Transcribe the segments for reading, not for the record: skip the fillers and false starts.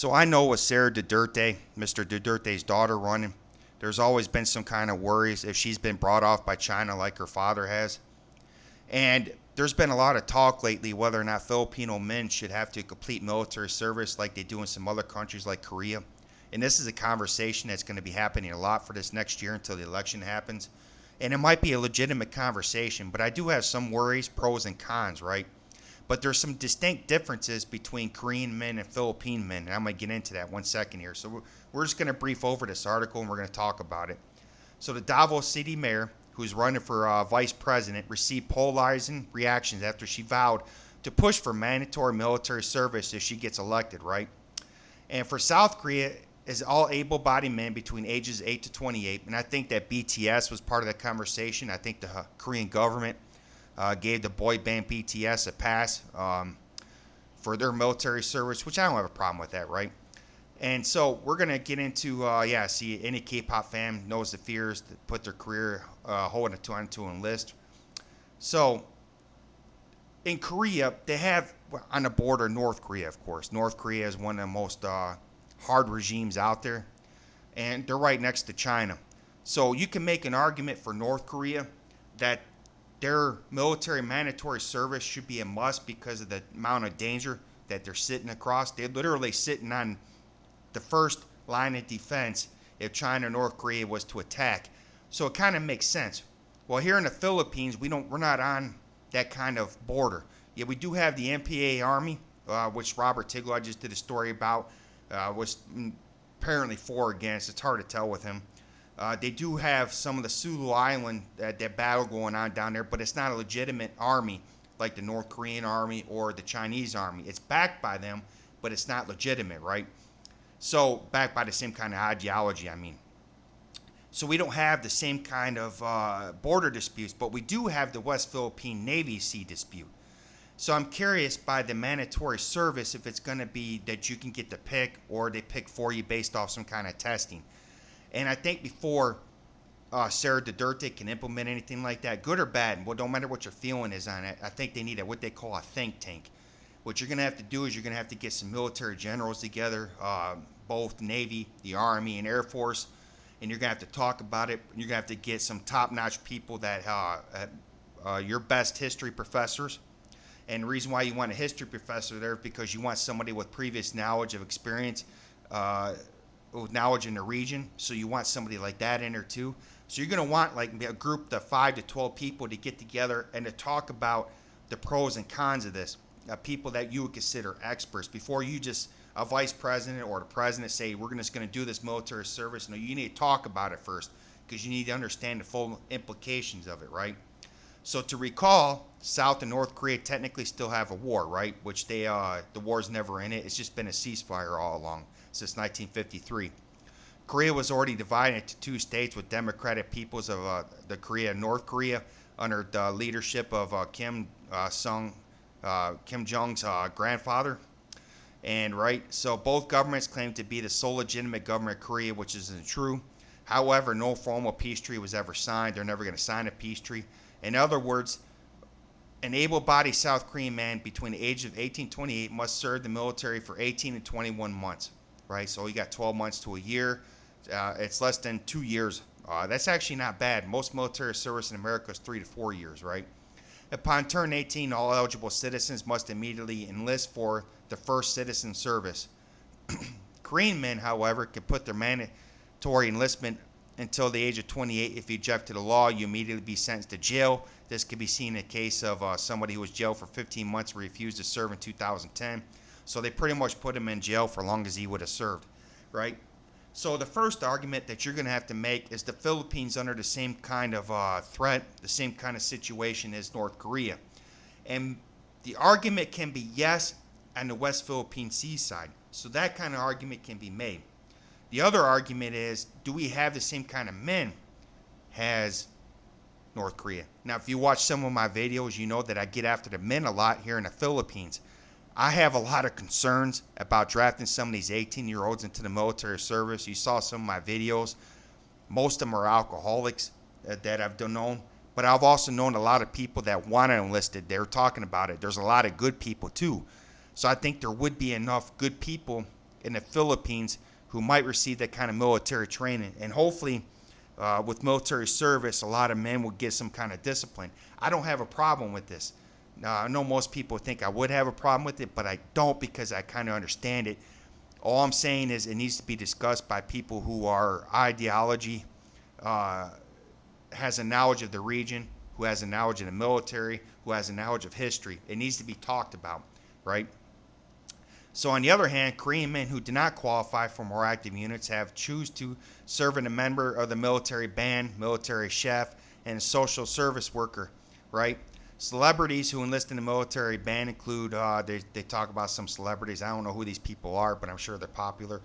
So I know with Sarah Duterte, Mr. Duterte's daughter running, there's always been some kind of worries if she's been brought off by China like her father has. And there's been a lot of talk lately whether or not Filipino men should have to complete military service like they do in some other countries like Korea. And this is a conversation that's going to be happening a lot for this next year until the election happens. And it might be a legitimate conversation, but I do have some worries, pros and cons, right? But there's some distinct differences between Korean men and Philippine men, and I'm going to get into that 1 second here. So we're just going to brief over this article and we're going to talk about it. So the Davao City Mayor, who's running for vice president, received polarizing reactions after she vowed to push for mandatory military service if she gets elected, right? And for South Korea, is all able-bodied men between ages 8 to 28, and I think that BTS was part of that conversation. I think the Korean government gave the boy band BTS a pass for their military service, which I don't have a problem with that, right? And so we're going to get into, see, any K-pop fan knows the fears that put their career holding it to enlist. So in Korea, they have on the border North Korea, of course. North Korea is one of the most hard regimes out there, and they're right next to China. So you can make an argument for North Korea that their military mandatory service should be a must because of the amount of danger that they're sitting across. They're literally sitting on the first line of defense if China or North Korea was to attack. So it kind of makes sense. Well, here in the Philippines, we're not on that kind of border. Yeah, we do have the MPA Army, which Robert Tiglo, I just did a story about, was apparently for or against. It's hard to tell with him. They do have some of the Sulu Island, that battle going on down there, but it's not a legitimate army like the North Korean army or the Chinese army. It's backed by them, but it's not legitimate, right? So backed by the same kind of ideology, I mean. So we don't have the same kind of border disputes, but we do have the West Philippine Navy Sea dispute. So I'm curious by the mandatory service if it's going to be that you can get to pick or they pick for you based off some kind of testing. And I think before Sarah Duterte can implement anything like that, good or bad, well, don't matter what your feeling is on it, I think they need what they call a think tank. What you're going to have to do is you're going to have to get some military generals together, both Navy, the Army, and Air Force, and you're going to have to talk about it. You're going to have to get some top-notch people that your best history professors. And the reason why you want a history professor there is because you want somebody with previous knowledge of experience, with knowledge in the region. So you want somebody like that in there too. So you're going to want like a group of 5 to 12 people to get together and to talk about the pros and cons of this. People that you would consider experts before you just a vice president or the president say we're just going to do this military service. No, you need to talk about it first because you need to understand the full implications of it, right? So to recall, South and North Korea technically still have a war, right? Which the war's never in it. It's just been a ceasefire all along since 1953. Korea was already divided into 2 states with democratic peoples of the Korea and North Korea under the leadership of Kim Jong's grandfather. And right, so both governments claim to be the sole legitimate government of Korea, which isn't true. However, no formal peace treaty was ever signed. They're never going to sign a peace treaty. In other words, an able-bodied South Korean man between the age of 18 and 28 must serve the military for 18 to 21 months, right? So you got 12 months to a year. It's less than 2 years. That's actually not bad. Most military service in America is 3 to 4 years, right? Upon turn 18, all eligible citizens must immediately enlist for the first citizen service. Korean men, however, can put their mandatory enlistment until the age of 28. If you object to the law, you immediately be sentenced to jail. This could be seen in a case of somebody who was jailed for 15 months and refused to serve in 2010. So they pretty much put him in jail for as long as he would have served, right? So the first argument that you're going to have to make is the Philippines under the same kind of threat, the same kind of situation as North Korea. And the argument can be yes on the West Philippine Sea side. So that kind of argument can be made. The other argument is, do we have the same kind of men as North Korea? Now, if you watch some of my videos, you know that I get after the men a lot here in the Philippines. I have a lot of concerns about drafting some of these 18-year-olds into the military service. You saw some of my videos. Most of them are alcoholics that I've known. But I've also known a lot of people that want to enlist it. They're talking about it. There's a lot of good people, too. So I think there would be enough good people in the Philippines who might receive that kind of military training. And hopefully, with military service, a lot of men will get some kind of discipline. I don't have a problem with this. Now, I know most people think I would have a problem with it, but I don't, because I kind of understand it. All I'm saying is it needs to be discussed by people who are ideology, has a knowledge of the region, who has a knowledge of the military, who has a knowledge of history. It needs to be talked about, right? So on the other hand, Korean men who do not qualify for more active units have choose to serve as a member of the military band, military chef, and a social service worker, right? Celebrities who enlist in the military band include, they talk about some celebrities. I don't know who these people are, but I'm sure they're popular.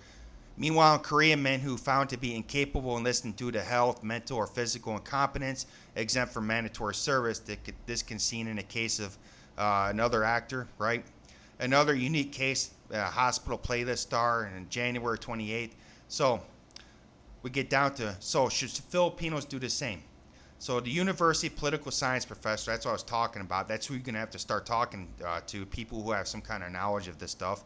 Meanwhile, Korean men who found to be incapable of enlisting due to health, mental, or physical incompetence, exempt from mandatory service. This can be seen in a case of another actor, right? Another unique case, hospital playlist star in January 28th. So we get down to, so should Filipinos do the same? So the university political science professor, that's what I was talking about. That's who you're going to have to start talking to, people who have some kind of knowledge of this stuff.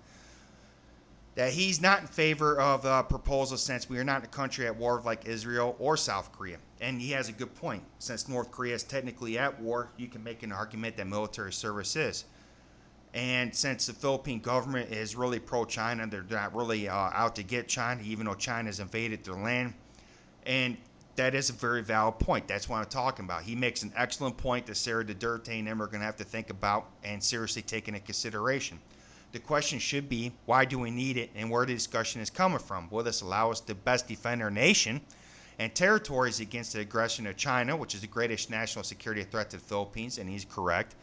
That he's not in favor of the proposal, since we are not a country at war like Israel or South Korea. And he has a good point. Since North Korea is technically at war, you can make an argument that military service is. And since the Philippine government is really pro-China, they're not really out to get China, even though China's invaded their land. And that is a very valid point. That's what I'm talking about. He makes an excellent point that Sara Duterte and them are going to have to think about and seriously take into consideration. The question should be, why do we need it, and where the discussion is coming from? Will this allow us to best defend our nation and territories against the aggression of China, which is the greatest national security threat to the Philippines, and he's correct,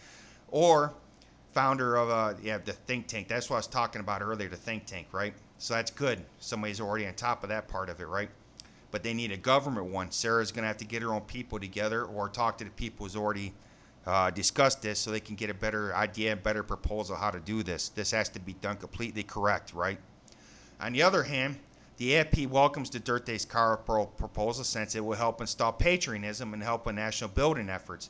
or founder of the think tank. That's what I was talking about earlier, the think tank, right? So that's good. Somebody's already on top of that part of it, right? But they need a government one. Sarah's going to have to get her own people together or talk to the people who's already discussed this, so they can get a better idea, a better proposal how to do this. This has to be done completely correct, right? On the other hand, the AFP welcomes Duterte's Carpro proposal, since it will help install patriotism and help with national building efforts.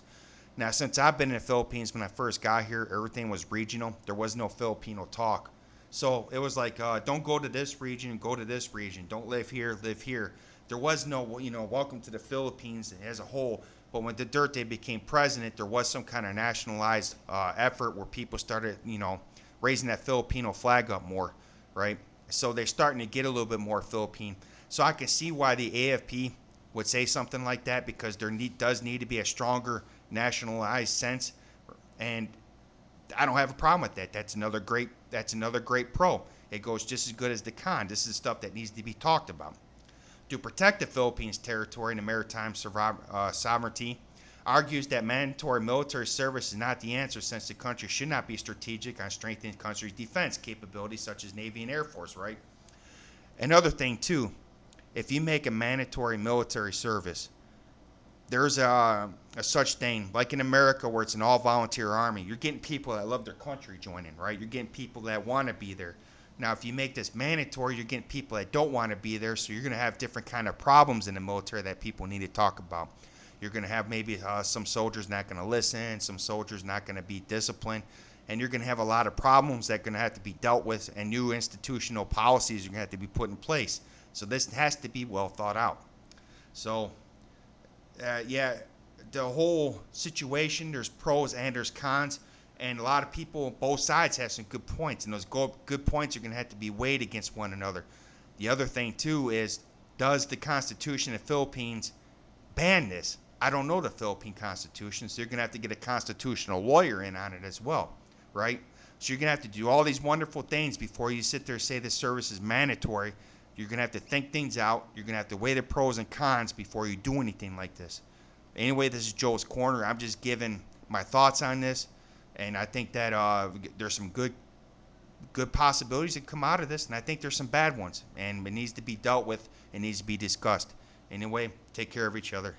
Now, since I've been in the Philippines, when I first got here, everything was regional. There was no Filipino talk. So it was like, don't go to this region, go to this region. Don't live here, live here. There was no, welcome to the Philippines as a whole. But when Duterte became president, there was some kind of nationalized effort where people started, raising that Filipino flag up more, right? So they're starting to get a little bit more Philippine. So I can see why the AFP would say something like that, because there does need to be a stronger nationalized sense, and I don't have a problem with that. That's another great pro. It goes just as good as the con. This is stuff that needs to be talked about. To protect the Philippines' territory and the maritime sovereignty, argues that mandatory military service is not the answer, since the country should not be strategic on strengthening the country's defense capabilities, such as Navy and Air Force, right? Another thing, too, if you make a mandatory military service, there's a such thing, like in America where it's an all-volunteer army. You're getting people that love their country joining, right? You're getting people that want to be there. Now, if you make this mandatory, you're getting people that don't want to be there, so you're going to have different kind of problems in the military that people need to talk about. You're going to have maybe some soldiers not going to listen, some soldiers not going to be disciplined, and you're going to have a lot of problems that are going to have to be dealt with, and new institutional policies are going to have to be put in place. So this has to be well thought out. So, the whole situation, there's pros and there's cons. And a lot of people, both sides, have some good points, and those good points are going to have to be weighed against one another. The other thing, too, is, does the Constitution of the Philippines ban this? I don't know the Philippine Constitution, so you're going to have to get a constitutional lawyer in on it as well, right? So you're going to have to do all these wonderful things before you sit there and say this service is mandatory. You're going to have to think things out. You're going to have to weigh the pros and cons before you do anything like this. Anyway, this is Joe's Corner. I'm just giving my thoughts on this. And I think that there's some good possibilities that come out of this, and I think there's some bad ones. And it needs to be dealt with. It needs to be discussed. Anyway, take care of each other.